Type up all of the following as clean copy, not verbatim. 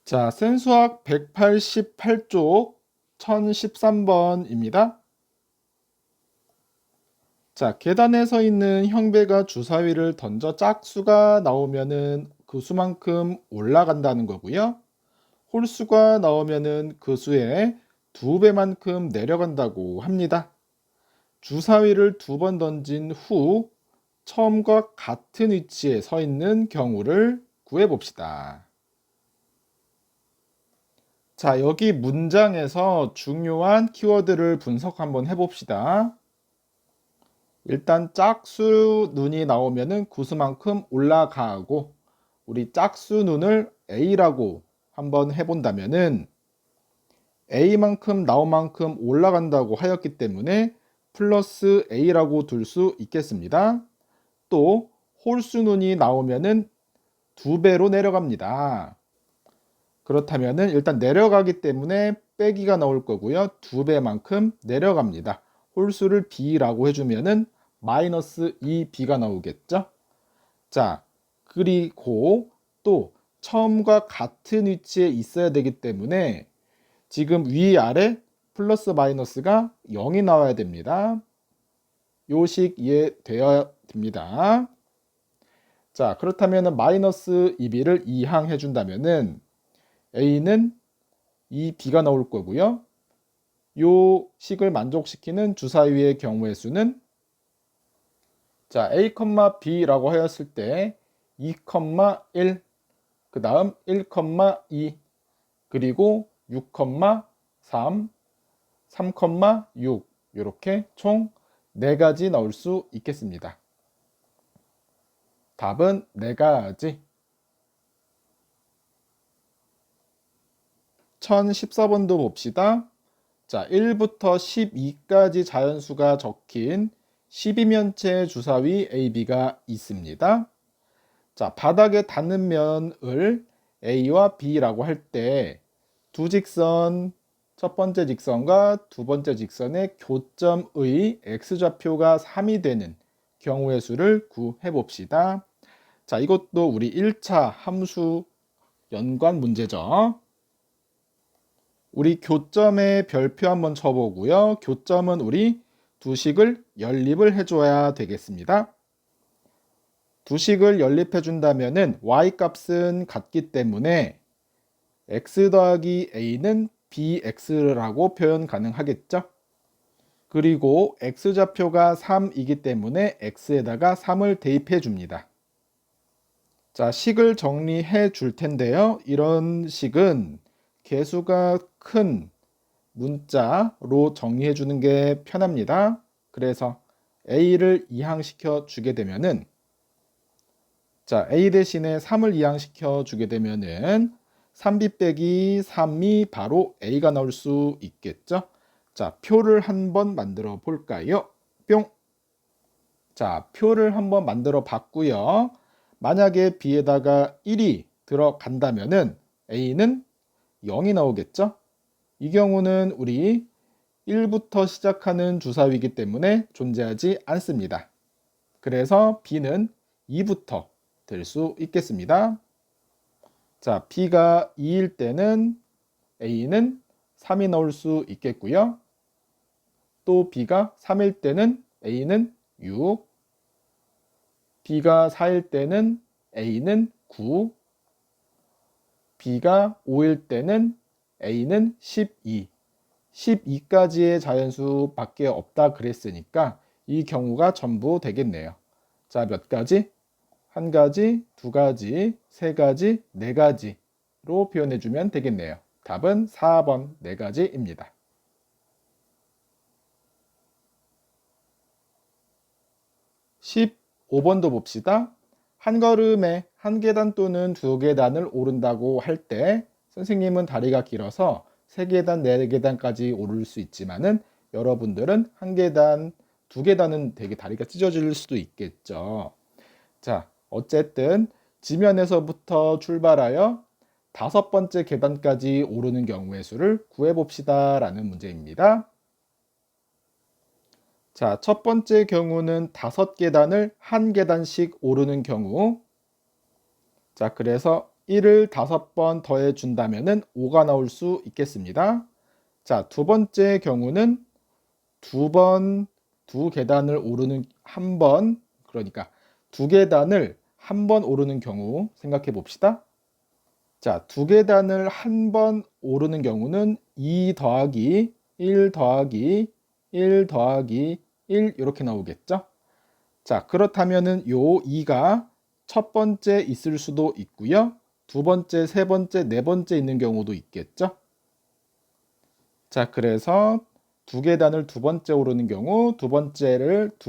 자, 센수학 188쪽 1013번입니다. 자, 계단에 서 있는 형배가 주사위를 던져 짝수가 나오면은 그 수만큼 올라간다는 거고요. 홀수가 나오면은 그 수의 2배만큼 내려간다고 합니다. 주사위를 2번 던진 후 처음과 같은 위치에 서 있는 경우를 구해 봅시다. 자, 여기 문장에서 중요한 키워드를 분석 한번 해봅시다. 일단 짝수 눈이 나오면은 구수만큼 올라가고, 우리 짝수 눈을 A라고 한번 해본다면은 A만큼 나온 만큼 올라간다고 하였기 때문에 플러스 A라고 둘 수 있겠습니다. 또 홀수 눈이 나오면은 2배로 내려갑니다. 그렇다면은 일단 내려가기 때문에 빼기가 나올 거고요. 2배만큼 내려갑니다. 홀수를 B라고 해주면은 마이너스 2B가 나오겠죠. 자, 그리고 또 처음과 같은 위치에 있어야 되기 때문에 지금 위아래 플러스 마이너스가 0이 나와야 됩니다. 요식 이해되어야 됩니다. 자, 그렇다면 마이너스 2B를 이항해 준다면은 A는 2B가 나올 거고요. 요 식을 만족시키는 주사위의 경우의 수는 자, A, B라고 하였을 때 2, 1, 그 다음 1, 2, 그리고 6, 3, 3, 6 이렇게 총 4가지 나올 수 있겠습니다. 답은 4가지. 1014번도 봅시다. 자, 1부터 12까지 자연수가 적힌 12면체 주사위 AB가 있습니다. 자, 바닥에 닿는 면을 A와 B라고 할 때 두 직선, 첫 번째 직선과 두 번째 직선의 교점의 x좌표가 3이 되는 경우의 수를 구해 봅시다. 자, 이것도 우리 1차 함수 연관 문제죠. 우리 교점의 별표 한번 쳐보고요. 교점은 우리 두식을 연립을 해줘야 되겠습니다. 두식을 연립해 준다면은 y 값은 같기 때문에 x 더하기 a는 bx라고 표현 가능하겠죠. 그리고 x좌표가 3이기 때문에 x에다가 3을 대입해 줍니다. 자, 식을 정리해 줄 텐데요. 이런 식은 개수가 큰 문자로 정리해 주는 게 편합니다. 그래서 a를 이항시켜 주게 되면은 자, a 대신에 3을 이항시켜 주게 되면은 3b 빼기 3이 바로 a가 나올 수 있겠죠. 자, 표를 한번 만들어 볼까요? 뿅. 자, 표를 한번 만들어 봤고요. 만약에 b에다가 1이 들어간다면은 a는 0이 나오겠죠. 이 경우는 우리 1부터 시작하는 주사위이기 때문에 존재하지 않습니다. 그래서 b는 2부터 될 수 있겠습니다. 자, b가 2일 때는 a는 3이 나올 수 있겠고요. 또 b가 3일 때는 a는 6, b가 4일 때는 a는 9, b가 5일 때는 a는 12, 12까지의 자연수밖에 없다 그랬으니까 이 경우가 전부 되겠네요. 자, 몇 가지? 한 가지, 두 가지, 세 가지, 네 가지로 표현해 주면 되겠네요. 답은 4번 네 가지입니다. 15번도 봅시다. 한 걸음에 한 계단 또는 두 계단을 오른다고 할 때 선생님은 다리가 길어서 세 계단, 네 계단까지 오를 수 있지만은 여러분들은 한 계단, 두 계단은 되게 다리가 찢어질 수도 있겠죠. 자, 어쨌든 지면에서부터 출발하여 5번째 계단까지 오르는 경우의 수를 구해봅시다 라는 문제입니다. 자, 첫 번째 경우는 5계단을 한 계단씩 오르는 경우. 자, 그래서 1을 5번 더해 준다면은 5가 나올 수 있겠습니다. 자, 두 번째 경우는 두 계단을 오르는 한 번, 그러니까 두 계단을 한 번 오르는 경우 생각해 봅시다. 자, 두 계단을 한 번 오르는 경우는 2 더하기 1 더하기 1 더하기 1 이렇게 나오겠죠? 자, 그렇다면은 요 2가 첫 번째 있을 수도 있고요. 두 번째, 세 번째, 네 번째 있는 경우도 있겠죠? 자, 그래서 두 계단을 두 번째 오르는 경우, 두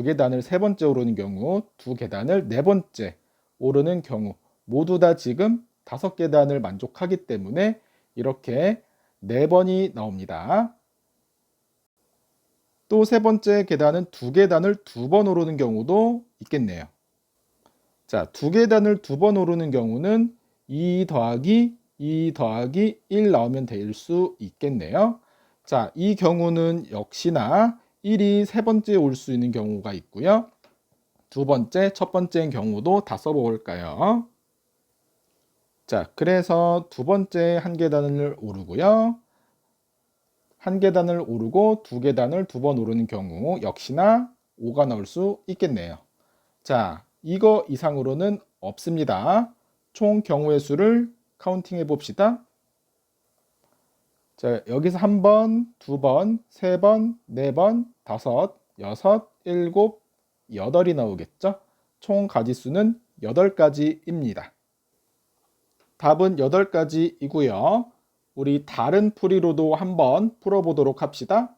계단을 세 번째 오르는 경우, 두 계단을 네 번째 오르는 경우 모두 다 지금 5계단을 만족하기 때문에 이렇게 4번이 나옵니다. 또 세 번째 계단은 두 계단을 2번 오르는 경우도 있겠네요. 자, 두 계단을 2번 오르는 경우는 2 더하기 2 더하기 1 나오면 될 수 있겠네요. 자, 이 경우는 역시나 1이 세 번째 올 수 있는 경우가 있고요. 두 번째, 첫 번째인 경우도 다 써볼까요? 자, 그래서 두 번째 한 계단을 오르고요. 한 계단을 오르고 두 계단을 2번 오르는 경우 역시나 5가 나올 수 있겠네요. 자, 이거 이상으로는 없습니다. 총 경우의 수를 카운팅 해봅시다. 자, 여기서 한 번, 두 번, 세 번, 네 번, 다섯, 여섯, 일곱, 여덟이 나오겠죠? 총 가지수는 8가지입니다. 답은 8가지이고요. 우리 다른 풀이로도 한번 풀어보도록 합시다.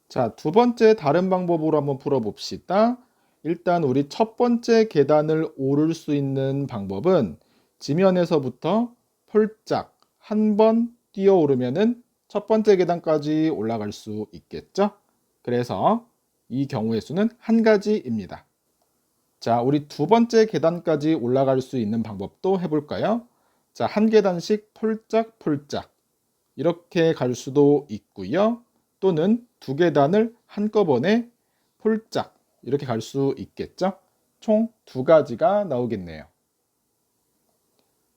자, 두 번째 다른 방법으로 한번 풀어봅시다. 일단 우리 첫 번째 계단을 오를 수 있는 방법은 지면에서부터 폴짝 한 번 뛰어 오르면은 첫 번째 계단까지 올라갈 수 있겠죠? 그래서 이 경우의 수는 한 가지입니다. 자, 우리 두 번째 계단까지 올라갈 수 있는 방법도 해볼까요? 자, 한 계단씩 폴짝폴짝 이렇게 갈 수도 있고요. 또는 두 계단을 한꺼번에 폴짝 이렇게 갈 수 있겠죠? 총 2가지가 나오겠네요.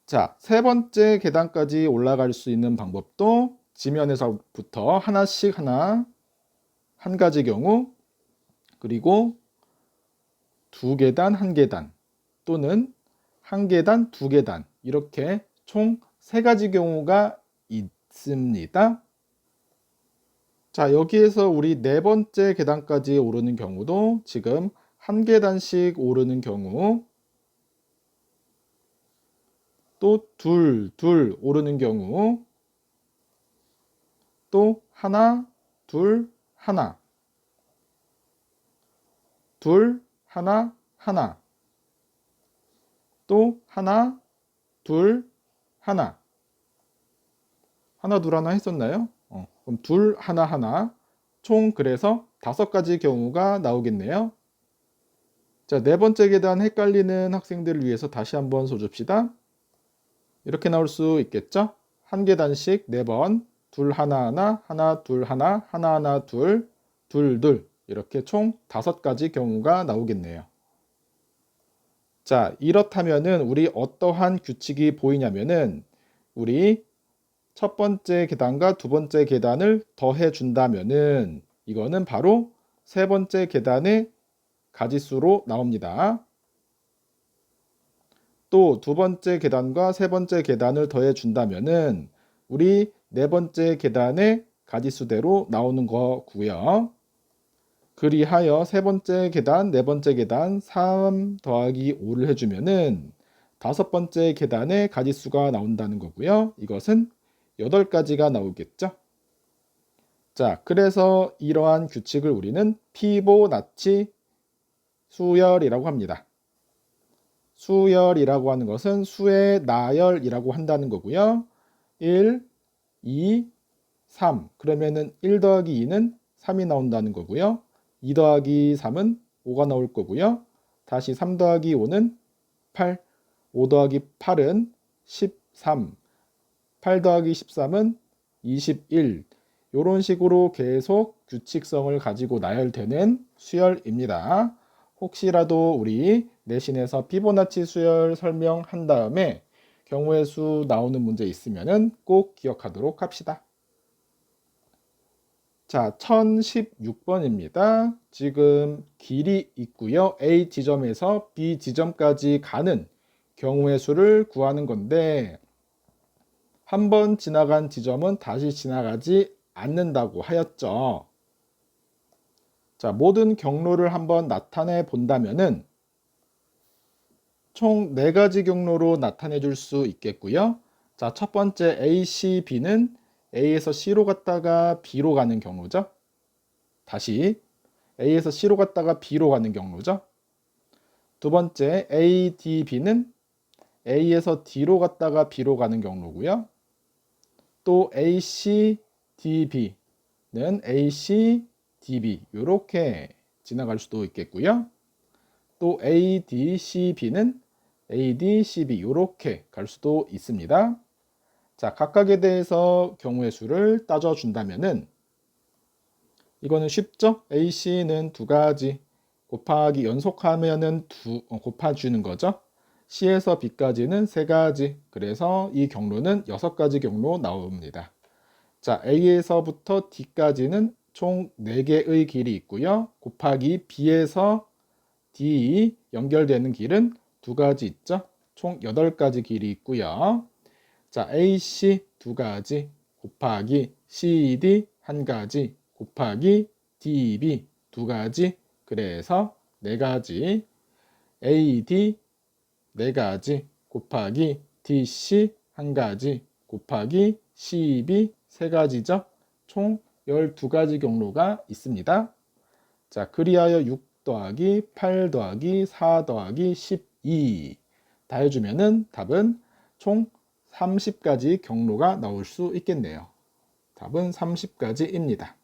자, 세 번째 계단까지 올라갈 수 있는 방법도 지면에서부터 하나씩 한 가지 경우, 그리고 두 계단, 한 계단, 또는 한 계단, 두 계단, 이렇게 총 3가지 경우가 있습니다. 자, 여기에서 우리 네 번째 계단까지 오르는 경우도 지금 한 계단씩 오르는 경우, 또 둘 오르는 경우, 또 하나, 둘, 하나, 둘, 하나, 하나, 또 하나, 둘, 하나, 하나, 둘, 하나 했었나요? 그럼 둘, 하나, 하나, 총 그래서 5가지 경우가 나오겠네요. 자, 네 번째 계단 헷갈리는 학생들을 위해서 다시 한번 써줍시다. 이렇게 나올 수 있겠죠? 한 계단씩 4번, 둘, 하나, 하나, 하나, 둘, 하나, 하나, 하나, 둘, 둘, 이렇게 총 5가지 경우가 나오겠네요. 자, 이렇다면은 우리 어떠한 규칙이 보이냐면은 우리 첫 번째 계단과 두 번째 계단을 더해 준다면은 이거는 바로 세 번째 계단의 가지수로 나옵니다. 또 두 번째 계단과 세 번째 계단을 더해 준다면은 우리 네 번째 계단의 가지수대로 나오는 거고요. 그리하여 세 번째 계단, 네 번째 계단 3 더하기 5를 해주면은 다섯 번째 계단의 가지수가 나온다는 거고요. 이것은 8가지가 나오겠죠. 자, 그래서 이러한 규칙을 우리는 피보나치 수열이라고 합니다. 수열이라고 하는 것은 수의 나열이라고 한다는 거고요. 1, 2, 3. 그러면은 1 더하기 2는 3이 나온다는 거고요. 2 더하기 3은 5가 나올 거고요. 다시 3 더하기 5는 8, 5 더하기 8은 13, 8 더하기 13은 21. 이런 식으로 계속 규칙성을 가지고 나열되는 수열입니다. 혹시라도 우리 내신에서 피보나치 수열 설명한 다음에 경우의 수 나오는 문제 있으면은 꼭 기억하도록 합시다. 자, 1016번입니다. 지금 길이 있고요. A 지점에서 B 지점까지 가는 경우의 수를 구하는 건데 한 번 지나간 지점은 다시 지나가지 않는다고 하였죠. 자, 모든 경로를 한번 나타내 본다면은 총 4가지 경로로 나타내 줄 수 있겠고요. 자, 첫 번째 A, C, B는 A에서 C로 갔다가 B로 가는 경로죠. 다시 A에서 C로 갔다가 B로 가는 경로죠. 두 번째 A, D, B는 A에서 D로 갔다가 B로 가는 경로고요. 또 A, C, D, B는 A, C, D, B 이렇게 지나갈 수도 있겠고요. 또 A, D, C, B는 A, D, C, B 이렇게 갈 수도 있습니다. 자, 각각에 대해서 경우의 수를 따져준다면은 이거는 쉽죠? A, C는 2가지 곱하기 연속하면은 곱해주는 거죠. C에서 B까지는 3가지. 그래서 이 경로는 6가지 경로 나옵니다. 자, A에서부터 D까지는 총 4개의 길이 있고요. 곱하기 B에서 D 연결되는 길은 2가지 있죠. 총 8가지 길이 있고요. 자, AC 2가지 곱하기 CD 1가지 곱하기 DB 2가지 그래서 4가지 AD 4가지 곱하기 DC 1가지 곱하기 CB 3가지죠. 총 12가지 경로가 있습니다. 자, 그리하여 6 더하기 8 더하기 4 더하기 12 다 해주면은 답은 총 30가지 경로가 나올 수 있겠네요. 답은 30가지입니다.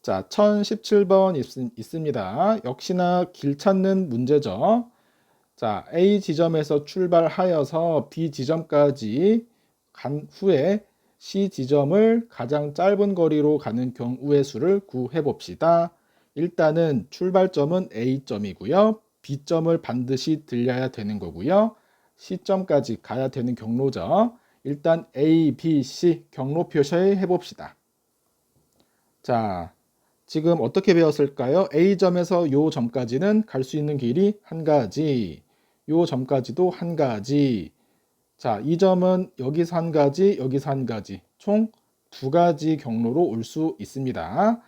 자, 1017번 있습니다. 역시나 길 찾는 문제죠. 자, A 지점에서 출발하여서 B 지점까지 간 후에 C 지점을 가장 짧은 거리로 가는 경우의 수를 구해 봅시다. 일단은 출발점은 A점이고요. B점을 반드시 들려야 되는 거고요. C점까지 가야 되는 경로죠. 일단 A, B, C 경로 표시해 봅시다. 자, 지금 어떻게 배웠을까요? A점에서 요 점까지는 갈 수 있는 길이 1가지, 요 점까지도 1가지. 자, 이 점은 여기서 1가지, 여기서 1가지. 총 2가지 경로로 올 수 있습니다.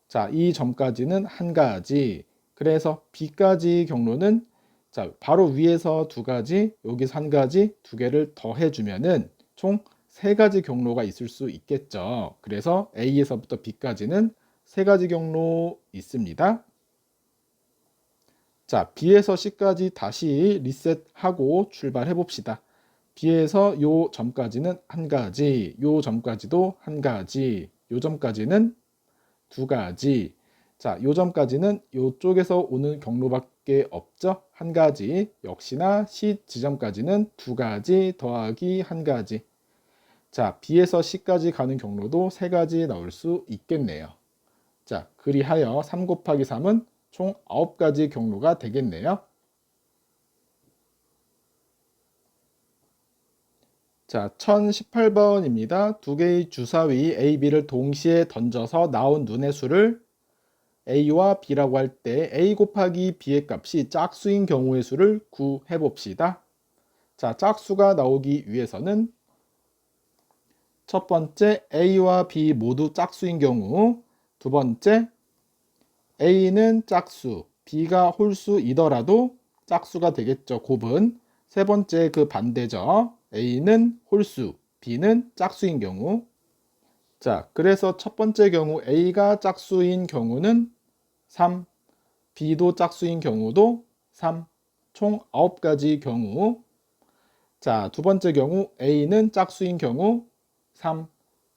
자, 이 점까지는 1가지. 그래서 B까지 경로는 자, 바로 위에서 2가지, 여기서 1가지, 2개를 더해 주면은 총 3가지 경로가 있을 수 있겠죠. 그래서 A에서부터 B까지는 3가지 경로 있습니다. 자, B에서 C까지 다시 리셋하고 출발해 봅시다. B에서 요 점까지는 1가지, 요 점까지도 1가지, 요 점까지는 2가지. 자, 요 점까지는 요쪽에서 오는 경로밖에 없죠. 1가지. 역시나 C 지점까지는 2가지 더하기 1가지. 자, B에서 C까지 가는 경로도 3가지 나올 수 있겠네요. 자, 그리하여 3 곱하기 3은 총 9가지 경로가 되겠네요. 자, 1018번입니다. 2개의 주사위 A, B를 동시에 던져서 나온 눈의 수를 A와 B라고 할 때 A 곱하기 B의 값이 짝수인 경우의 수를 구해 봅시다. 자, 짝수가 나오기 위해서는 첫 번째 A와 B 모두 짝수인 경우, 두 번째 A는 짝수, B가 홀수이더라도 짝수가 되겠죠. 곱은. 세 번째 그 반대죠. A는 홀수, B는 짝수인 경우. 자, 그래서 첫 번째 경우 A가 짝수인 경우는 3, B도 짝수인 경우도 3, 총 9가지 경우. 자, 두 번째 경우 A는 짝수인 경우 3,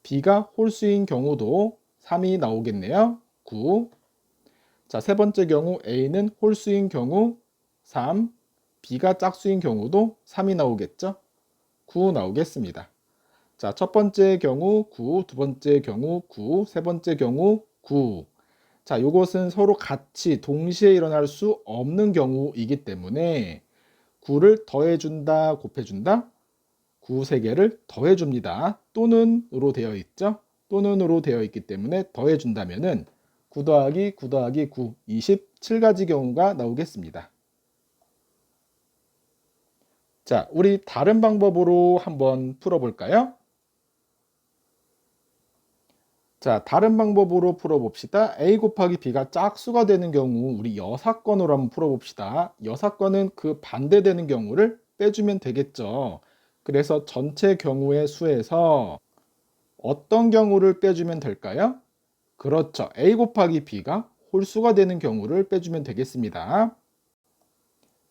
B가 홀수인 경우도 3이 나오겠네요. 9. 자, 세 번째 경우 A는 홀수인 경우 3, B가 짝수인 경우도 3이 나오겠죠? 9 나오겠습니다. 자, 첫 번째 경우 9, 두 번째 경우 9, 세 번째 경우 9. 자, 이것은 서로 같이 동시에 일어날 수 없는 경우이기 때문에 9를 더해준다, 곱해준다. 9 3개를 더해줍니다. 또는으로 되어 있죠. 또는으로 되어 있기 때문에 더해준다면은 9 더하기 9 더하기 9, 27가지 경우가 나오겠습니다. 자, 우리 다른 방법으로 한번 풀어볼까요? 자, 다른 방법으로 풀어봅시다. A 곱하기 B가 짝수가 되는 경우 우리 여사건으로 한번 풀어봅시다. 여사건은 그 반대되는 경우를 빼주면 되겠죠. 그래서 전체 경우의 수에서 어떤 경우를 빼주면 될까요? 그렇죠. A 곱하기 B가 홀수가 되는 경우를 빼주면 되겠습니다.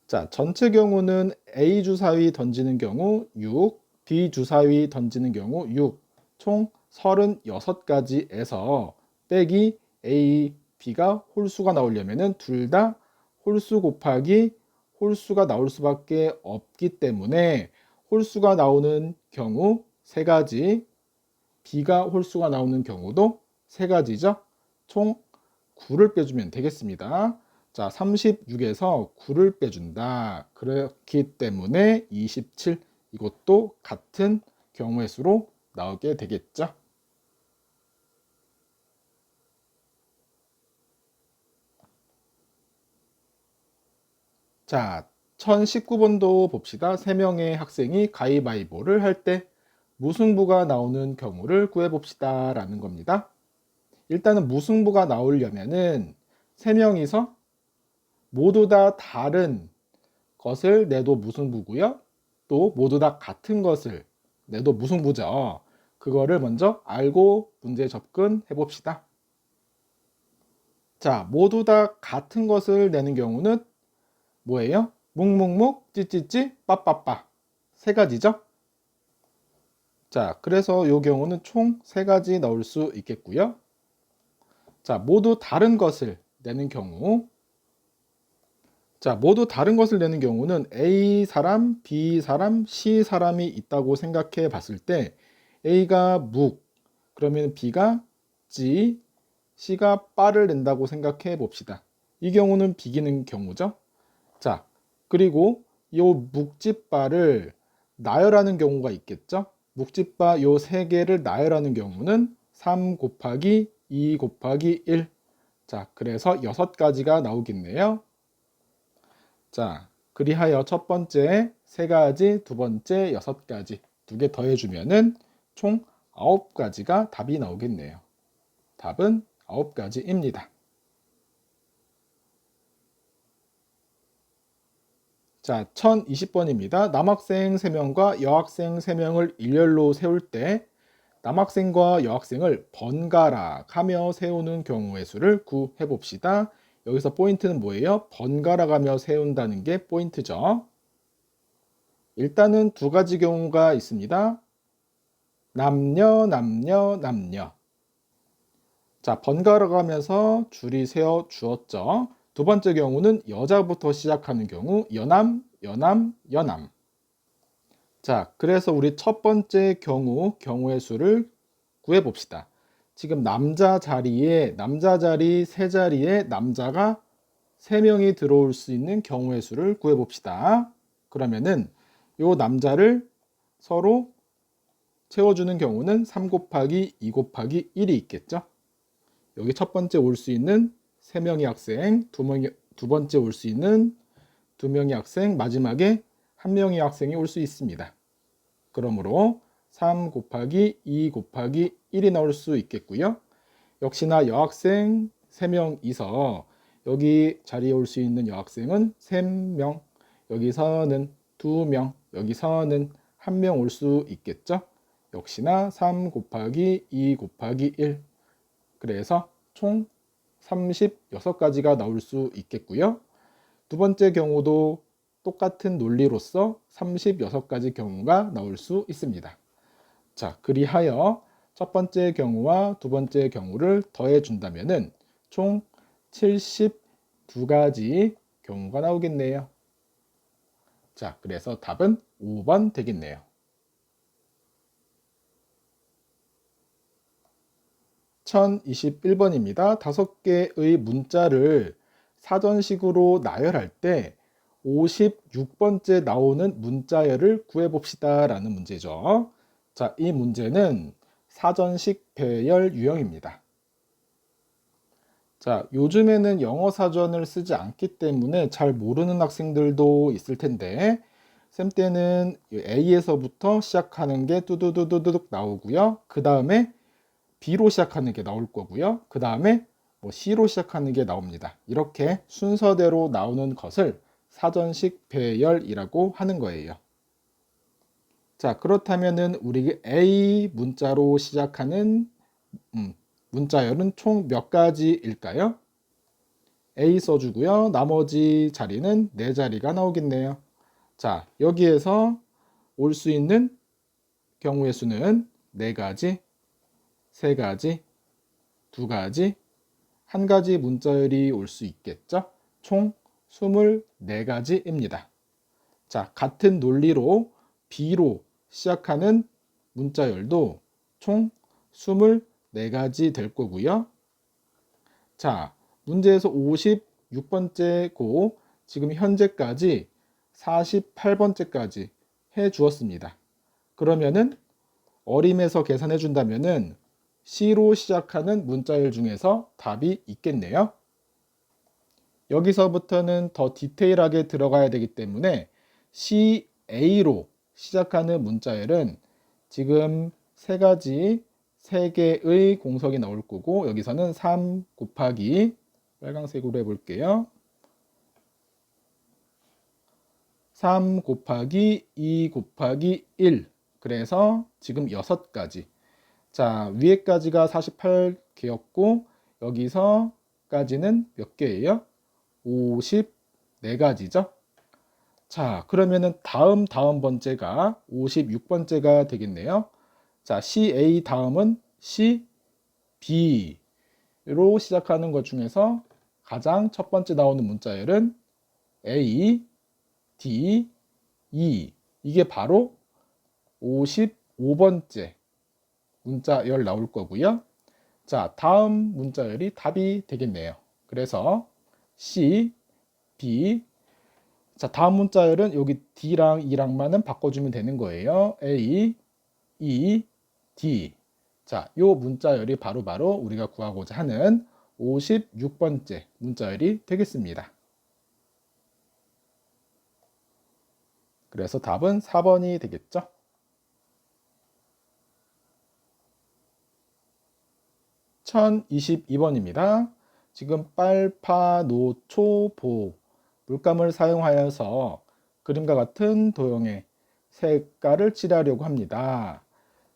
자, 전체 경우는 A 주사위 던지는 경우 6, B 주사위 던지는 경우 6, 총 36가지에서 빼기 A, B가 홀수가 나오려면 둘 다 홀수 곱하기 홀수가 나올 수밖에 없기 때문에 홀수가 나오는 경우 3가지, B가 홀수가 나오는 경우도 3가지죠. 총 9를 빼주면 되겠습니다. 자, 36에서 9를 빼준다. 그렇기 때문에 27, 이것도 같은 경우의 수로 나오게 되겠죠. 자, 1019번도 봅시다. 3명의 학생이 가위바위보를 할 때 무승부가 나오는 경우를 구해봅시다 라는 겁니다. 일단은 무승부가 나오려면은 3명이서 모두 다 다른 것을 내도 무승부고요. 또 모두 다 같은 것을 내도 무승부죠. 그거를 먼저 알고 문제 접근해 봅시다. 자, 모두 다 같은 것을 내는 경우는 뭐예요? 묵묵묵, 찌찌찌, 빠빠빠. 3가지죠. 자, 그래서 이 경우는 총 3가지 나올 수 있겠고요. 자, 모두 다른 것을 내는 경우. 자, 모두 다른 것을 내는 경우는 A 사람, B 사람, C 사람이 있다고 생각해 봤을 때 A가 묵, 그러면 B가 찌, C가 빠를 낸다고 생각해 봅시다. 이 경우는 비기는 경우죠. 자, 그리고 이 묵찌빠를 나열하는 경우가 있겠죠. 묵찌빠 요 3개를 나열하는 경우는 3 곱하기 2 곱하기 1. 자, 그래서 6가지가 나오겠네요. 자, 그리하여 첫 번째 3가지, 두 번째 6가지, 2개 더해주면은 총 9가지가 답이 나오겠네요. 답은 9가지입니다. 자, 1020번입니다. 남학생 3명과 여학생 3명을 일렬로 세울 때 남학생과 여학생을 번갈아 가며 세우는 경우의 수를 구해 봅시다. 여기서 포인트는 뭐예요? 번갈아 가며 세운다는 게 포인트죠. 일단은 2가지 경우가 있습니다. 남녀, 남녀, 남녀. 자, 번갈아 가면서 줄이 세워 주었죠. 두 번째 경우는 여자부터 시작하는 경우 여남, 여남, 여남. 자, 그래서 우리 첫 번째 경우의 수를 구해 봅시다. 지금 남자 자리 3자리에 남자가 3명이 들어올 수 있는 경우의 수를 구해 봅시다. 그러면은 요 남자를 서로 채워주는 경우는 3 곱하기 2 곱하기 1이 있겠죠. 여기 첫 번째 올 수 있는 3명의 학생, 두 번째 올 수 있는 2명의 학생, 마지막에 1명의 학생이 올 수 있습니다. 그러므로 3 곱하기 2 곱하기 1이 나올 수 있겠고요. 역시나 여학생 3명이서 여기 자리에 올 수 있는 여학생은 3명, 여기서는 2명, 여기서는 1명 올 수 있겠죠. 역시나 3 곱하기 2 곱하기 1. 그래서 총 36가지가 나올 수 있겠고요. 두 번째 경우도 똑같은 논리로서 36가지 경우가 나올 수 있습니다. 자, 그리하여 첫 번째 경우와 두 번째 경우를 더해 준다면은 총 72가지 경우가 나오겠네요. 자, 그래서 답은 5번 되겠네요. 1021번입니다. 5개의 문자를 사전식으로 나열할 때 56번째 나오는 문자열을 구해봅시다 라는 문제죠. 자, 이 문제는 사전식 배열 유형입니다. 자, 요즘에는 영어 사전을 쓰지 않기 때문에 잘 모르는 학생들도 있을 텐데 쌤 때는 A에서부터 시작하는 게 뚜두두두둑 나오고요. 그 다음에 B로 시작하는 게 나올 거고요. 그 다음에 C로 시작하는 게 나옵니다. 이렇게 순서대로 나오는 것을 사전식 배열이라고 하는 거예요. 자, 그렇다면은 우리 A 문자로 시작하는 문자열은 총 몇 가지일까요? A 써주고요. 나머지 자리는 4자리가 나오겠네요. 자, 여기에서 올 수 있는 경우의 수는 4가지, 3가지, 2가지, 1가지 문자열이 올 수 있겠죠? 총 24가지입니다. 자, 같은 논리로 B로 시작하는 문자열도 총 24가지 될 거고요. 자, 문제에서 56번째고 지금 현재까지 48번째까지 해 주었습니다. 그러면은 어림에서 계산해 준다면은 C로 시작하는 문자열 중에서 답이 있겠네요. 여기서부터는 더 디테일하게 들어가야 되기 때문에 CA로 시작하는 문자열은 지금 3개의 공석이 나올 거고 여기서는 3 곱하기 빨강색으로 해볼게요. 3 곱하기 2 곱하기 1 그래서 지금 6가지. 자, 위에까지가 48개였고 여기서까지는 몇 개예요? 54가지죠. 자, 그러면은 다음 번째가 56번째가 되겠네요. 자, CA 다음은 CB로 시작하는 것 중에서 가장 첫 번째 나오는 문자열은 A, D, E. 이게 바로 55번째 문자열 나올 거고요. 자, 다음 문자열이 답이 되겠네요. 그래서 C, B. 자, 다음 문자열은 여기 D랑 E랑만은 바꿔주면 되는 거예요. A, E, D. 자, 요 문자열이 바로 우리가 구하고자 하는 56번째 문자열이 되겠습니다. 그래서 답은 4번이 되겠죠. 1022번입니다. 지금 빨파, 노초, 보 물감을 사용하여서 그림과 같은 도형의 색깔을 칠하려고 합니다.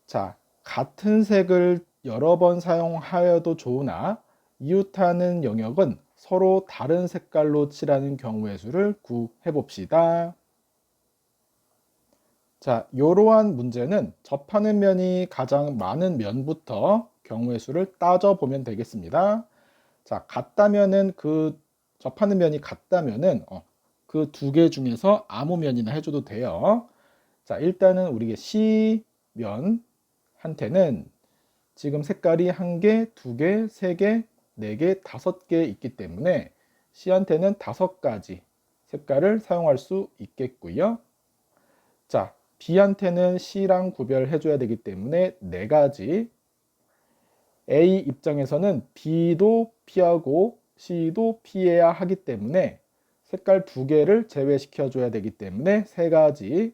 자, 같은 색을 여러 번 사용하여도 좋으나 이웃하는 영역은 서로 다른 색깔로 칠하는 경우의 수를 구해 봅시다. 자, 이러한 문제는 접하는 면이 가장 많은 면부터 경우의 수를 따져보면 되겠습니다. 자, 같다면은 접하는 면이 같다면은 그 2개 중에서 아무 면이나 해줘도 돼요. 자, 일단은 우리 C면한테는 지금 색깔이 1개, 2개, 3개, 4개, 5개 있기 때문에 C한테는 5가지 색깔을 사용할 수 있겠고요. 자, B한테는 C랑 구별해줘야 되기 때문에 4가지. A 입장에서는 B도 피하고 C도 피해야 하기 때문에 색깔 2개를 제외시켜줘야 되기 때문에 3가지.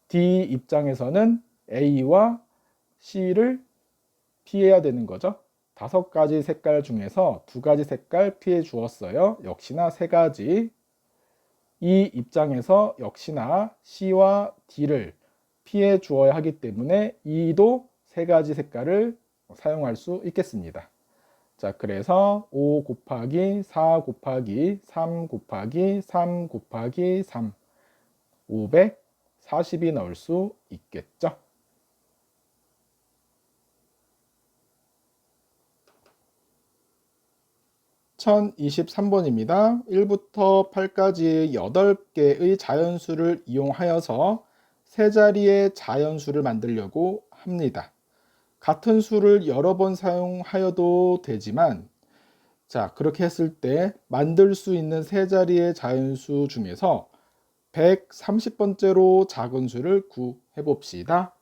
D 입장에서는 A와 C를 피해야 되는 거죠. 5가지 색깔 중에서 2가지 색깔 피해 주었어요. 역시나 3가지. 이 입장에서 역시나 C와 D를 피해 주어야 하기 때문에 E도 3가지 색깔을 사용할 수 있겠습니다. 자, 그래서 5 곱하기 4 곱하기 3 곱하기 3 곱하기 3 540이 나올 수 있겠죠. (1023번입니다) 1부터 8까지의 8개의 자연수를 이용하여서 세 자리의 자연수를 만들려고 합니다. 같은 수를 여러 번 사용하여도 되지만, 자, 그렇게 했을 때 만들 수 있는 세 자리의 자연수 중에서 130번째로 작은 수를 구해 봅시다.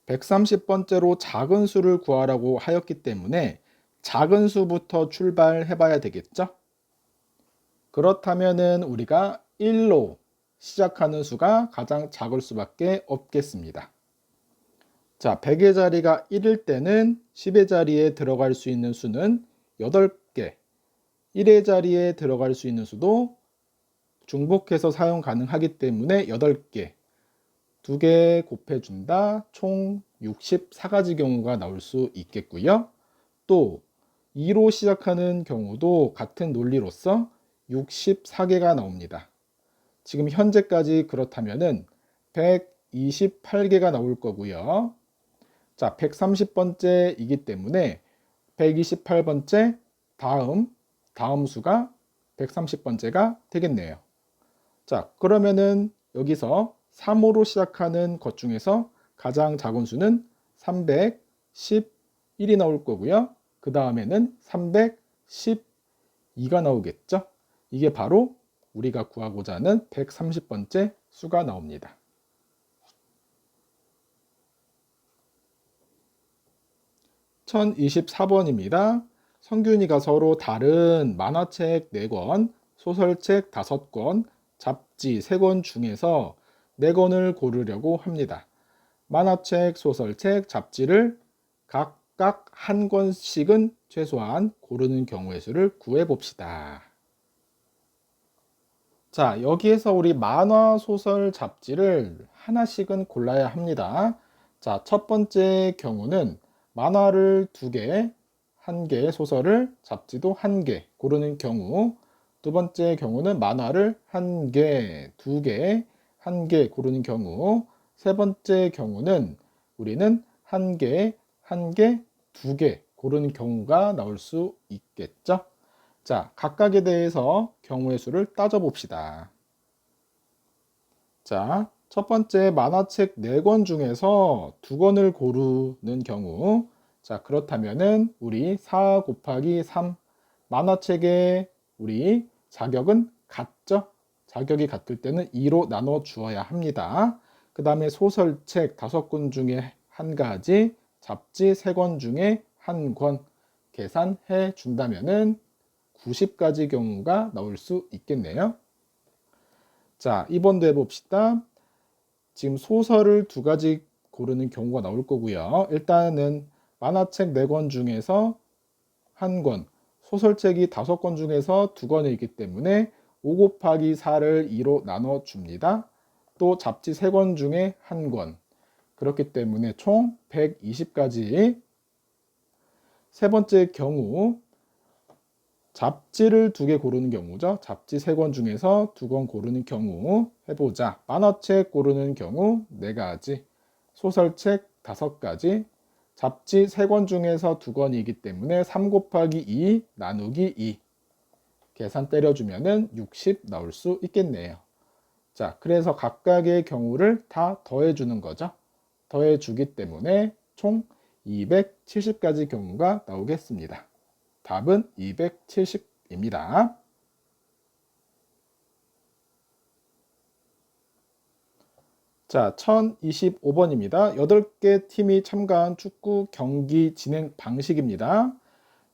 130번째로 작은 수를 구하라고 하였기 때문에 작은 수부터 출발해 봐야 되겠죠? 그렇다면은 우리가 1로 시작하는 수가 가장 작을 수밖에 없겠습니다. 자, 100의 자리가 1일 때는 10의 자리에 들어갈 수 있는 수는 8개, 1의 자리에 들어갈 수 있는 수도 중복해서 사용 가능하기 때문에 8개, 2개 곱해준다. 총 64가지 경우가 나올 수 있겠고요. 또 2로 시작하는 경우도 같은 논리로서 64개가 나옵니다. 지금 현재까지 그렇다면은 128개가 나올 거고요. 자, 130번째이기 때문에 128번째 다음 수가 130번째가 되겠네요. 자, 그러면은 여기서 3호로 시작하는 것 중에서 가장 작은 수는 311이 나올 거고요. 그 다음에는 312가 나오겠죠. 이게 바로 우리가 구하고자 하는 130번째 수가 나옵니다. 1024번입니다. 성균이가 서로 다른 만화책 4권, 소설책 5권, 잡지 3권 중에서 4권을 고르려고 합니다. 만화책, 소설책, 잡지를 각각 한 권씩은 최소한 고르는 경우의 수를 구해 봅시다. 자, 여기에서 우리 만화, 소설, 잡지를 하나씩은 골라야 합니다. 자, 첫 번째 경우는 만화를 2개, 1개, 소설을, 잡지도 1개 고르는 경우. 두 번째 경우는 만화를 1개, 2개, 1개 고르는 경우. 세 번째 경우는 우리는 1개, 1개, 2개 고르는 경우가 나올 수 있겠죠. 자, 각각에 대해서 경우의 수를 따져봅시다. 자, 첫 번째 만화책 4권 중에서 2권을 고르는 경우. 자, 그렇다면은 우리 4 곱하기 3 만화책의 우리 자격은 같죠? 자격이 같을 때는 2로 나눠 주어야 합니다. 그 다음에 소설책 5권 중에 1가지, 잡지 3권 중에 1권 계산해 준다면은 90가지 경우가 나올 수 있겠네요. 자, 2번도 해봅시다. 지금 소설을 2가지 고르는 경우가 나올 거고요. 일단은 만화책 4권 중에서 1권, 소설책이 5권 중에서 2권이 있기 때문에 5 곱하기 4를 2로 나눠줍니다. 또 잡지 3권 중에 1권. 그렇기 때문에 총 120가지. 세 번째 경우, 잡지를 2개 고르는 경우죠. 잡지 3권 중에서 2권 고르는 경우 해보자. 만화책 고르는 경우 4가지, 소설책 5가지, 잡지 3권 중에서 2권이기 때문에 3 곱하기 2 나누기 2 계산 때려주면은 60 나올 수 있겠네요. 자, 그래서 각각의 경우를 다 더해주는 거죠. 더해주기 때문에 총 270가지 경우가 나오겠습니다. 답은 270입니다. 자, 1025번입니다. 8개 팀이 참가한 축구 경기 진행 방식입니다.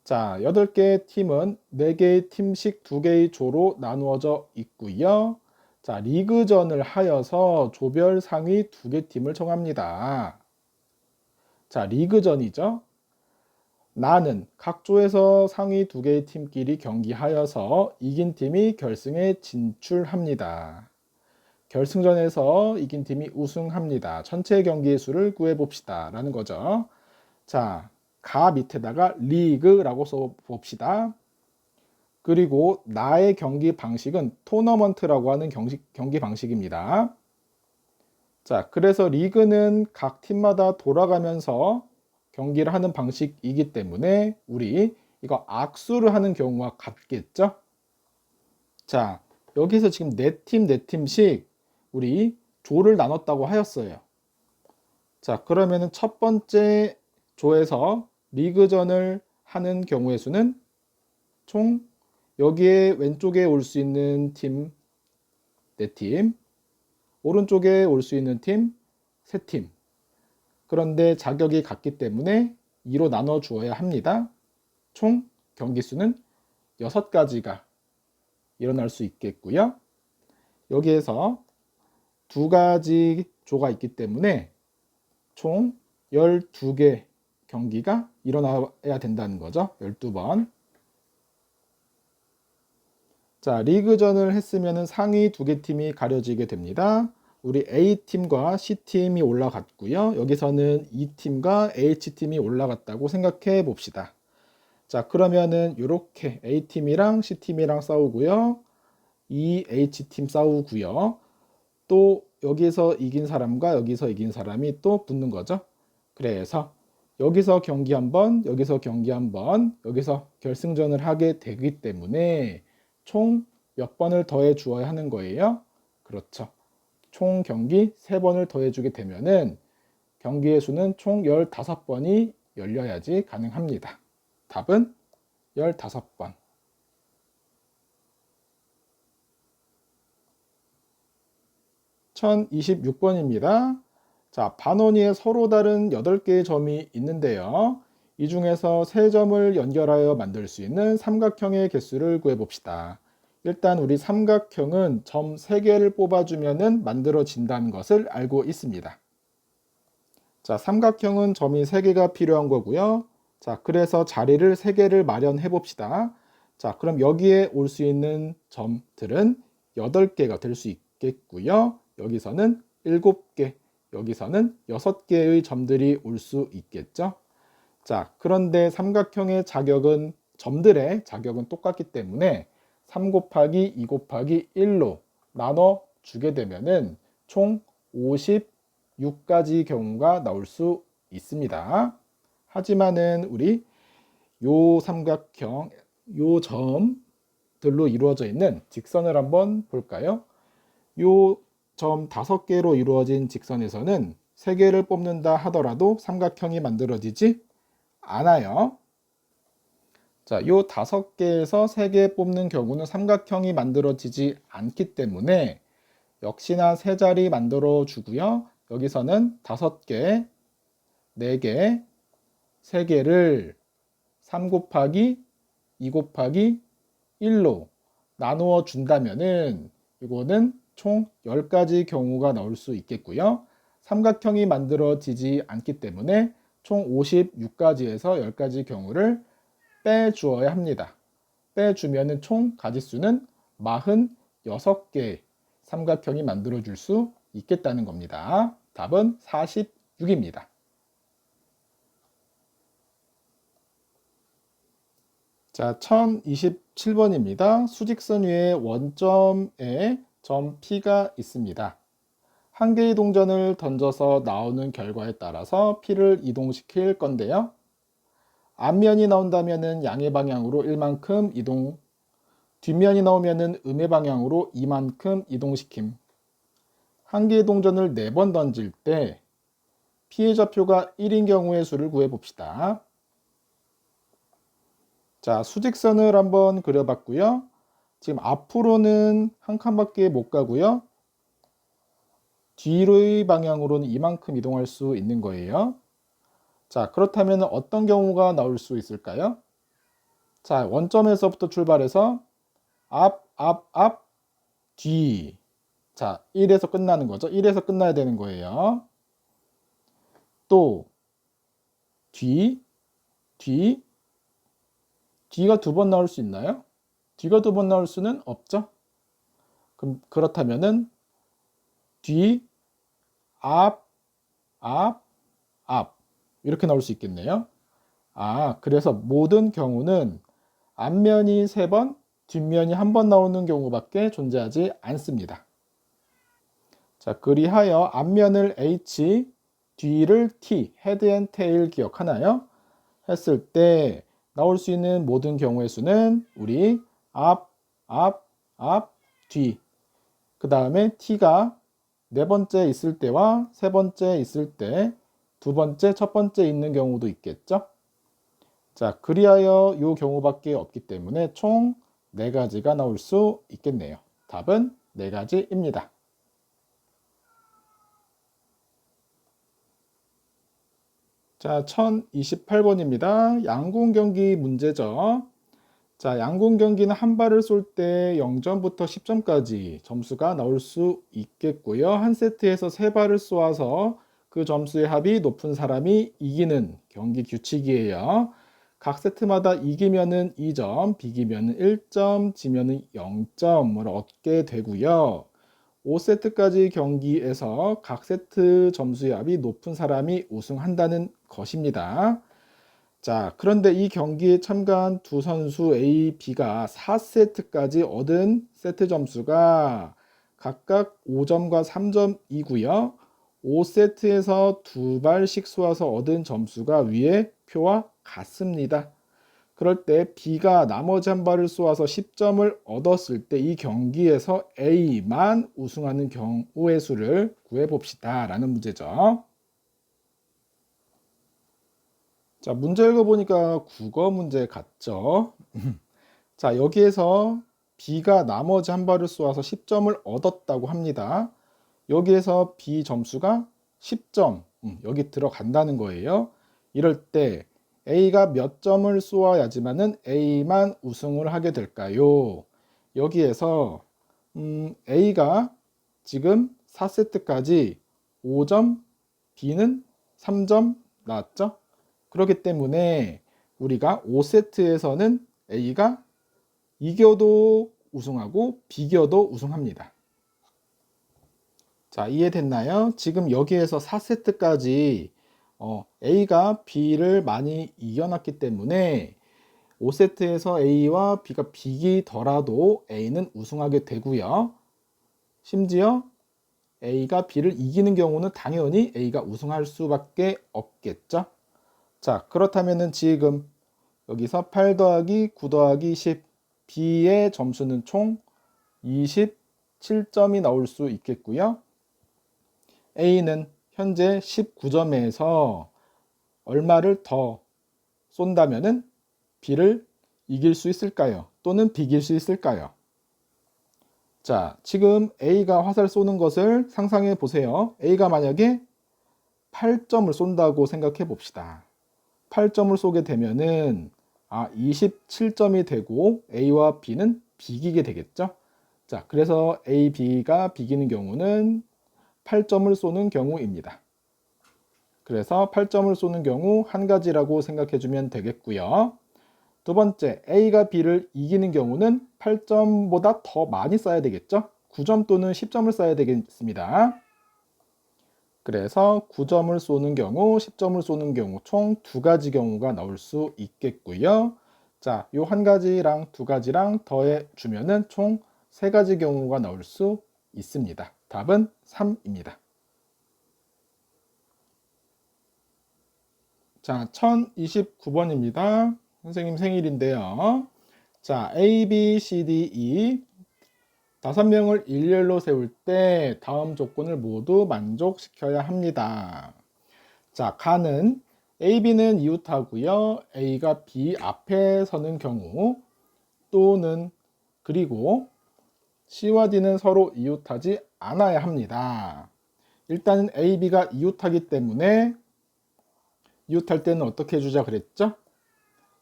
자, 8개 팀은 4개의 팀씩 2개의 조로 나누어져 있고요. 자, 리그전을 하여서 조별 상위 2개 팀을 정합니다. 자, 리그전이죠. 나는 각 조에서 상위 2개의 팀끼리 경기하여서 이긴 팀이 결승에 진출합니다. 결승전에서 이긴 팀이 우승합니다. 전체 경기의 수를 구해봅시다 라는 거죠. 자, 가 밑에다가 리그라고 써봅시다. 그리고 나의 경기 방식은 토너먼트라고 하는 경기 방식입니다. 자, 그래서 리그는 각 팀마다 돌아가면서 경기를 하는 방식이기 때문에 우리 이거 악수를 하는 경우와 같겠죠? 자, 여기서 지금 4팀씩 우리 조를 나눴다고 하였어요. 자, 그러면은 첫 번째 조에서 리그전을 하는 경우의 수는 총 여기에 왼쪽에 올 수 있는 팀 4팀, 오른쪽에 올 수 있는 팀 3팀. 그런데 자격이 같기 때문에 2로 나눠 주어야 합니다. 총 경기 수는 6가지가 일어날 수 있겠고요. 여기에서 2가지 조가 있기 때문에 총 12개 경기가 일어나야 된다는 거죠. 12번. 자, 리그전을 했으면 상위 2개 팀이 가려지게 됩니다. 우리 A팀과 C팀이 올라갔고요. 여기서는 E팀과 H팀이 올라갔다고 생각해 봅시다. 자, 그러면은 이렇게 A팀이랑 C팀이랑 싸우고요. 이 H팀 싸우고요. 또 여기서 이긴 사람과 여기서 이긴 사람이 또 붙는 거죠. 그래서 여기서 경기 한 번, 여기서 경기 한 번, 여기서 결승전을 하게 되기 때문에 총 몇 번을 더해 주어야 하는 거예요? 그렇죠. 총 경기 3번을 더해 주게 되면은 경기의 수는 총 15번이 열려야지 가능합니다. 답은 15번. 1026번입니다. 자, 반원위에 서로 다른 8개의 점이 있는데요. 이 중에서 3점을 연결하여 만들 수 있는 삼각형의 개수를 구해봅시다. 일단 우리 삼각형은 점 3개를 뽑아주면 만들어진다는 것을 알고 있습니다. 자, 삼각형은 점이 3개가 필요한 거고요. 자, 그래서 자리를 3개를 마련해 봅시다. 자, 그럼 여기에 올 수 있는 점들은 8개가 될 수 있겠고요. 여기서는 7개, 여기서는 6개의 점들이 올 수 있겠죠. 자, 그런데 삼각형의 자격은 점들의 자격은 똑같기 때문에 3 곱하기 2 곱하기 1로 나눠 주게 되면은 총 56가지 경우가 나올 수 있습니다. 하지만은 우리 요 삼각형, 요 점들로 이루어져 있는 직선을 한번 볼까요? 요 점 5개로 이루어진 직선에서는 3개를 뽑는다 하더라도 삼각형이 만들어지지 않아요. 자, 요 5개에서 3개 뽑는 경우는 삼각형이 만들어지지 않기 때문에 역시나 3자리 만들어 주고요. 여기서는 5개, 4개, 3개를 3 곱하기 2 곱하기 1로 나누어 준다면은 이거는 총 10가지 경우가 나올 수 있겠고요. 삼각형이 만들어지지 않기 때문에 총 56가지에서 10가지 경우를 빼주어야 합니다. 빼주면 총 가지수는 46개 삼각형이 만들어질 수 있겠다는 겁니다. 답은 46입니다. 자, 1027번입니다. 수직선 위에 원점에 점 P가 있습니다. 한 개의 동전을 던져서 나오는 결과에 따라서 P를 이동시킬 건데요. 앞면이 나온다면 양의 방향으로 1만큼 이동, 뒷면이 나오면 음의 방향으로 2만큼 이동시킴. 한 개의 동전을 4번 던질 때 P의 좌표가 1인 경우의 수를 구해봅시다. 자, 수직선을 한번 그려봤고요. 지금 앞으로는 한 칸밖에 못 가고요. 뒤로의 방향으로는 이만큼 이동할 수 있는 거예요. 자, 그렇다면 어떤 경우가 나올 수 있을까요? 자, 원점에서부터 출발해서 앞, 뒤. 자, 1에서 끝나는 거죠. 1에서 끝나야 되는 거예요. 또 뒤, 뒤가 2번 나올 수 있나요? 뒤가 2번 나올 수는 없죠. 그럼 그렇다면은 뒤, 앞 이렇게 나올 수 있겠네요. 그래서 모든 경우는 앞면이 3번, 뒷면이 1번 나오는 경우밖에 존재하지 않습니다. 자, 그리하여 앞면을 H, 뒤를 T, 헤드 앤 테일 기억하나요? 했을 때 나올 수 있는 모든 경우의 수는 우리 앞, 뒤. 그 다음에 T가 4번째 있을 때와 3번째 있을 때 두 번째, 첫 번째 있는 경우도 있겠죠? 자, 그리하여 이 경우밖에 없기 때문에 총 4가지가 나올 수 있겠네요. 답은 4가지입니다. 자, 1028번입니다. 양궁 경기 문제죠. 자, 양궁 경기는 한 발을 쏠 때 0점부터 10점까지 점수가 나올 수 있겠고요. 한 세트에서 3발을 쏘아서 그 점수의 합이 높은 사람이 이기는 경기 규칙이에요. 각 세트마다 이기면은 2점, 비기면은 1점, 지면은 0점을 얻게 되고요. 5세트까지 경기에서 각 세트 점수의 합이 높은 사람이 우승한다는 것입니다. 자, 그런데 이 경기에 참가한 두 선수 A, B가 4세트까지 얻은 세트 점수가 각각 5점과 3점이고요. 5세트에서 2발씩 쏘아서 얻은 점수가 위에 표와 같습니다. 그럴 때 B가 나머지 한 발을 쏘아서 10점을 얻었을 때 이 경기에서 A만 우승하는 경우의 수를 구해봅시다 라는 문제죠. 자, 문제 읽어보니까 국어 문제 같죠? 자, 여기에서 B가 나머지 한 발을 쏘아서 10점을 얻었다고 합니다. 여기에서 B 점수가 10점, 여기 들어간다는 거예요. 이럴 때 A가 몇 점을 쏘아야지만은 A만 우승을 하게 될까요? 여기에서 A가 지금 4세트까지 5점, B는 3점 나왔죠? 그렇기 때문에 우리가 5세트에서는 A가 이겨도 우승하고 비겨도 우승합니다. 자, 이해됐나요? 지금 여기에서 4세트까지 A가 B를 많이 이겨놨기 때문에 5세트에서 A와 B가 비기더라도 A는 우승하게 되고요. 심지어 A가 B를 이기는 경우는 당연히 A가 우승할 수밖에 없겠죠. 자, 그렇다면은 지금 여기서 8 더하기 9 더하기 10 B의 점수는 총 27점이 나올 수 있겠고요. A는 현재 19점에서 얼마를 더 쏜다면은 B를 이길 수 있을까요? 또는 비길 수 있을까요? 자, 지금 A가 화살 쏘는 것을 상상해 보세요. A가 만약에 8점을 쏜다고 생각해 봅시다. 8점을 쏘게 되면은 27점이 되고 A와 B는 비기게 되겠죠. 자, 그래서 A, B가 비기는 경우는 8점을 쏘는 경우입니다. 그래서 8점을 쏘는 경우 한 가지라고 생각해 주면 되겠고요. 두 번째, A가 B를 이기는 경우는 8점보다 더 많이 쏴야 되겠죠. 9점 또는 10점을 쏴야 되겠습니다. 그래서 9점을 쏘는 경우, 10점을 쏘는 경우 총 2가지 경우가 나올 수 있겠고요. 자, 요 한 가지랑 2가지랑 더해 주면은 총 3가지 경우가 나올 수 있습니다. 답은 3입니다. 자, 1029번입니다. 선생님 생일인데요. 자, A, B, C, D, E 5명을 일렬로 세울 때 다음 조건을 모두 만족시켜야 합니다. 자, 가는 A, B는 이웃하고요. A가 B 앞에 서는 경우 또는 그리고 C와 D는 서로 이웃하지 않아야 합니다. 일단은 A, B가 이웃하기 때문에 이웃할 때는 어떻게 해주자 그랬죠?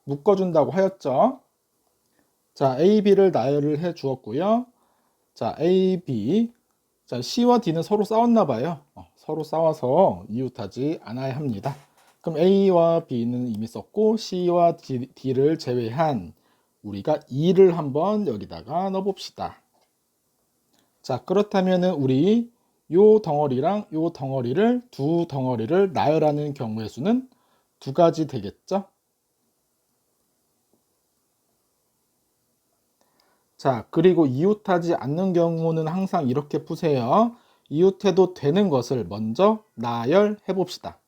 묶어준다고 하였죠. 자, A, B를 나열을 해 주었고요. 자, A, B. 자, C와 D는 서로 싸웠나 봐요. 서로 싸워서 이웃하지 않아야 합니다. 그럼 A와 B는 이미 썼고 C와 D를 제외한 우리가 E를 한번 여기다가 넣어봅시다. 자, 그렇다면은 우리 요 덩어리랑 요 덩어리를 두 덩어리를 나열하는 경우의 수는 2가지 되겠죠? 자, 그리고 이웃하지 않는 경우는 항상 이렇게 푸세요. 이웃해도 되는 것을 먼저 나열해 봅시다.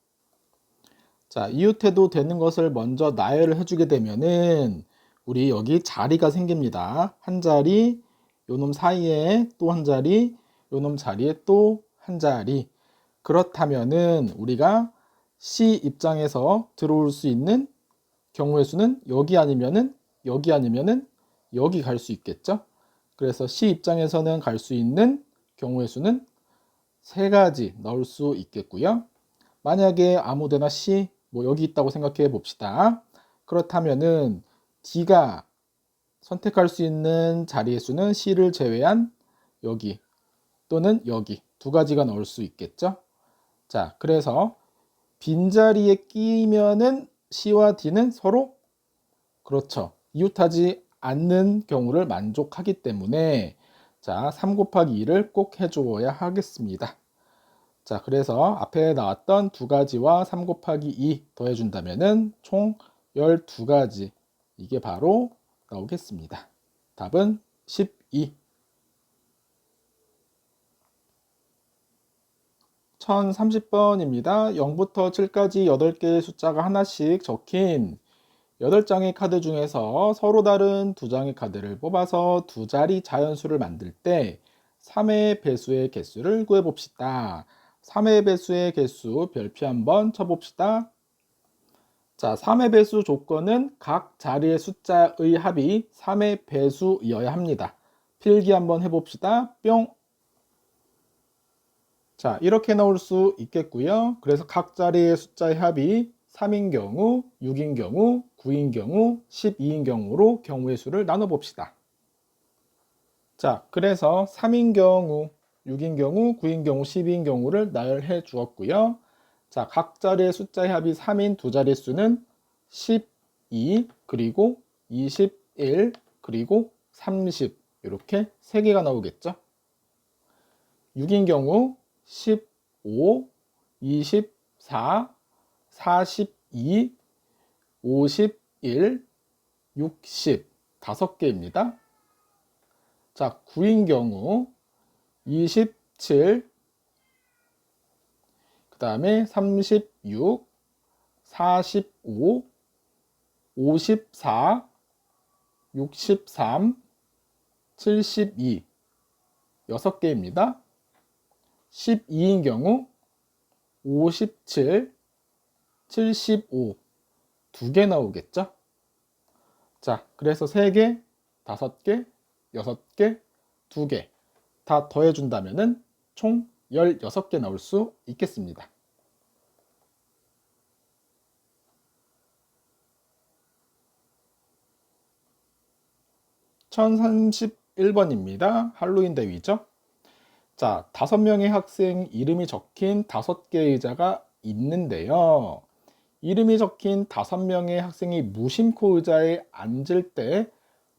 자, 이웃해도 되는 것을 먼저 나열을 해주게 되면은 우리 여기 자리가 생깁니다. 한 자리, 요놈 사이에 또 한 자리, 요놈 자리에 또 한 자리. 그렇다면은 우리가 C 입장에서 들어올 수 있는 경우의 수는 여기 아니면은 여기 아니면은 여기 갈 수 있겠죠. 그래서 C 입장에서는 갈 수 있는 경우의 수는 세 가지 넣을 수 있겠고요. 만약에 아무데나 C 뭐 여기 있다고 생각해 봅시다. 그렇다면은 D가 선택할 수 있는 자리의 수는 C를 제외한 여기 또는 여기 두 가지가 넣을 수 있겠죠. 자, 그래서 빈자리에 끼면은 C와 D는 서로 그렇죠. 이웃하지 않는 경우를 만족하기 때문에 자, 3 곱하기 2를 꼭 해주어야 하겠습니다. 자, 그래서 앞에 나왔던 두 가지와 3 곱하기 2 더해준다면은 총 12가지. 이게 바로 나오겠습니다. 답은 12. 1030번입니다. 0부터 7까지 8개의 숫자가 하나씩 적힌 8장의 카드 중에서 서로 다른 2장의 카드를 뽑아서 두 자리 자연수를 만들 때 3의 배수의 개수를 구해봅시다. 3의 배수의 개수 별표 한번 쳐봅시다. 자, 3의 배수 조건은 각 자리의 숫자의 합이 3의 배수이어야 합니다. 필기 한번 해봅시다. 뿅! 자, 이렇게 나올 수 있겠고요. 그래서 각 자리의 숫자의 합이 3인 경우, 6인 경우, 9인 경우, 12인 경우로 경우의 수를 나눠봅시다. 자, 그래서 3인 경우, 6인 경우, 9인 경우, 12인 경우를 나열해 주었고요. 자, 각 자리의 숫자의 합이 3인 두 자릿 수는 12, 그리고 21, 그리고 30 이렇게 3개가 나오겠죠. 6인 경우 15, 24, 42, 51, 60 5개입니다. 자, 9인 경우 27, 그 다음에 36, 45, 54, 63, 72 6개입니다. 12인 경우 57, 75 2개 나오겠죠? 자, 그래서 3개, 5개, 6개, 2개 다 더해준다면 총 16개 나올 수 있겠습니다. (1031번입니다) 할로윈 대위죠. 자, 5명의 학생 이름이 적힌 5개의 의자가 있는데요. 이름이 적힌 5명의 학생이 무심코 의자에 앉을 때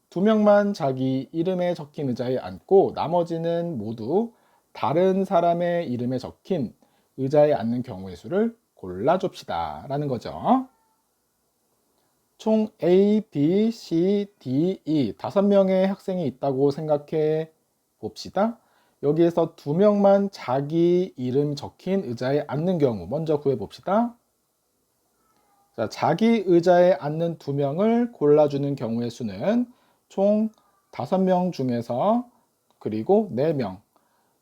2명만 자기 이름에 적힌 의자에 앉고 나머지는 모두 다른 사람의 이름에 적힌 의자에 앉는 경우의 수를 골라줍시다 라는 거죠. 총 A, B, C, D, E 5명의 학생이 있다고 생각해 봅시다. 여기에서 2명만 자기 이름 적힌 의자에 앉는 경우 먼저 구해 봅시다. 자, 자기 의자에 앉는 2명을 골라주는 경우의 수는 총 5명 중에서 그리고 4명.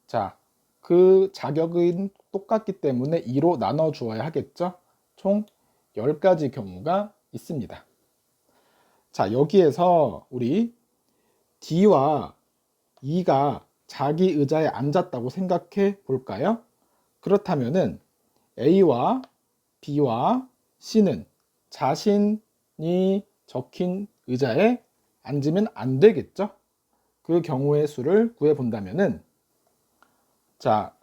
자, 그 자격은 똑같기 때문에 2로 나눠 주어야 하겠죠. 총 10가지 경우가 있습니다. 자, 여기에서 우리 D와 E가 자기 의자에 앉았다고 생각해 볼까요? 그렇다면은 A와 B와 C는 자신이 적힌 의자에 앉으면 안 되겠죠? 그 경우의 수를 구해 본다면은 자,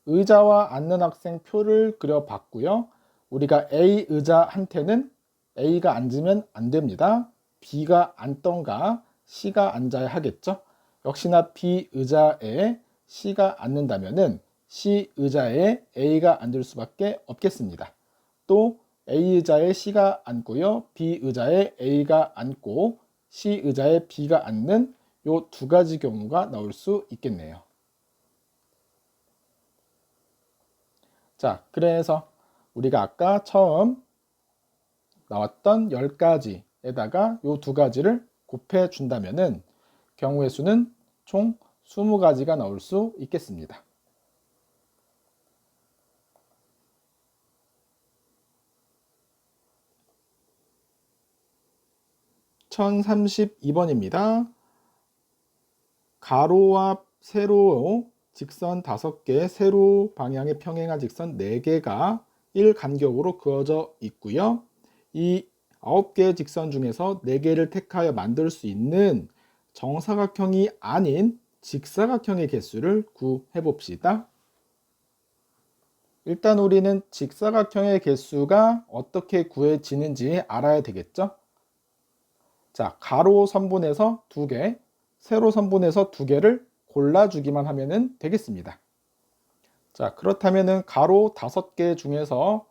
의자와 앉는 학생 표를 그려 봤고요. 우리가 A 의자한테는 A가 앉으면 안 됩니다. B가 앉던가 C가 앉아야 하겠죠? 역시나 B 의자에 C가 앉는다면은 C 의자에 A가 앉을 수밖에 없겠습니다. 또 A 의자에 C가 앉고요. B 의자에 A가 앉고 C 의자에 B가 앉는 요 2가지 경우가 나올 수 있겠네요. 자, 그래서 우리가 아까 처음 나왔던 10가지에다가 요 2가지를 곱해 준다면은 경우의 수는 총 20가지가 나올 수 있겠습니다. 1032번입니다. 가로와 세로 직선 5개, 세로 방향의 평행한 직선 4개가 1간격으로 그어져 있고요. 이 9개의 직선 중에서 4개를 택하여 만들 수 있는 정사각형이 아닌 직사각형의 개수를 구해 봅시다. 일단 우리는 직사각형의 개수가 어떻게 구해지는지 알아야 되겠죠? 자, 가로 선분에서 2개, 세로 선분에서 2개를 골라주기만 하면 되겠습니다. 자, 그렇다면 가로 5개 중에서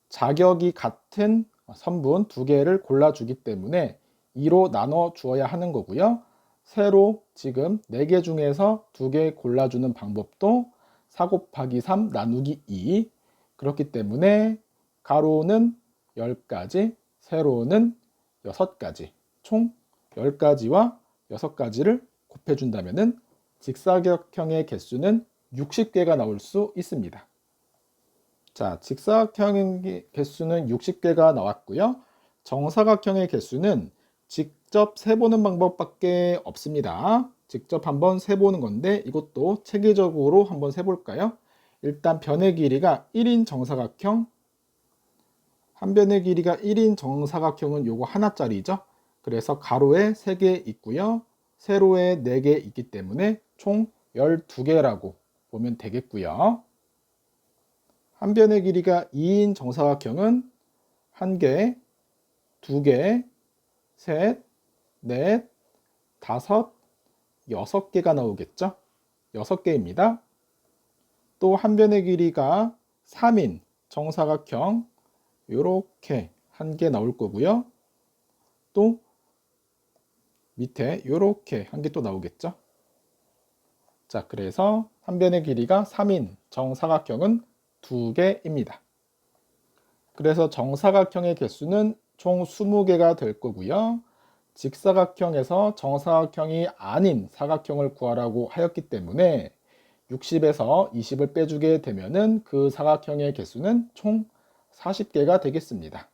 자격이 같은 선분 2개를 골라주기 때문에 2로 나눠 주어야 하는 거고요. 세로 지금 4개 중에서 2개 골라주는 방법도 4 곱하기 3 나누기 2. 그렇기 때문에 가로는 10가지, 세로는 6가지, 총 10가지와 6가지를 곱해준다면 직사각형의 개수는 60개가 나올 수 있습니다. 자, 직사각형의 개수는 60개가 나왔고요. 정사각형의 개수는 직접 세보는 방법밖에 없습니다. 직접 한번 세보는 건데 이것도 체계적으로 한번 세볼까요? 일단 변의 길이가 1인 정사각형, 한 변의 길이가 1인 정사각형은 요거 하나짜리죠. 그래서 가로에 3개 있고요. 세로에 4개 있기 때문에 총 12개라고 보면 되겠고요. 한 변의 길이가 2인 정사각형은 1개, 2개, 셋, 넷, 5, 6개가 나오겠죠? 6개입니다. 또 한 변의 길이가 3인 정사각형 요렇게 1개 나올 거고요. 또 밑에 요렇게 1개 또 나오겠죠? 자, 그래서 한 변의 길이가 3인 정사각형은 2개입니다. 그래서 정사각형의 개수는 총 20개가 될 거고요. 직사각형에서 정사각형이 아닌 사각형을 구하라고 하였기 때문에 60에서 20을 빼주게 되면은 그 사각형의 개수는 총 40개가 되겠습니다.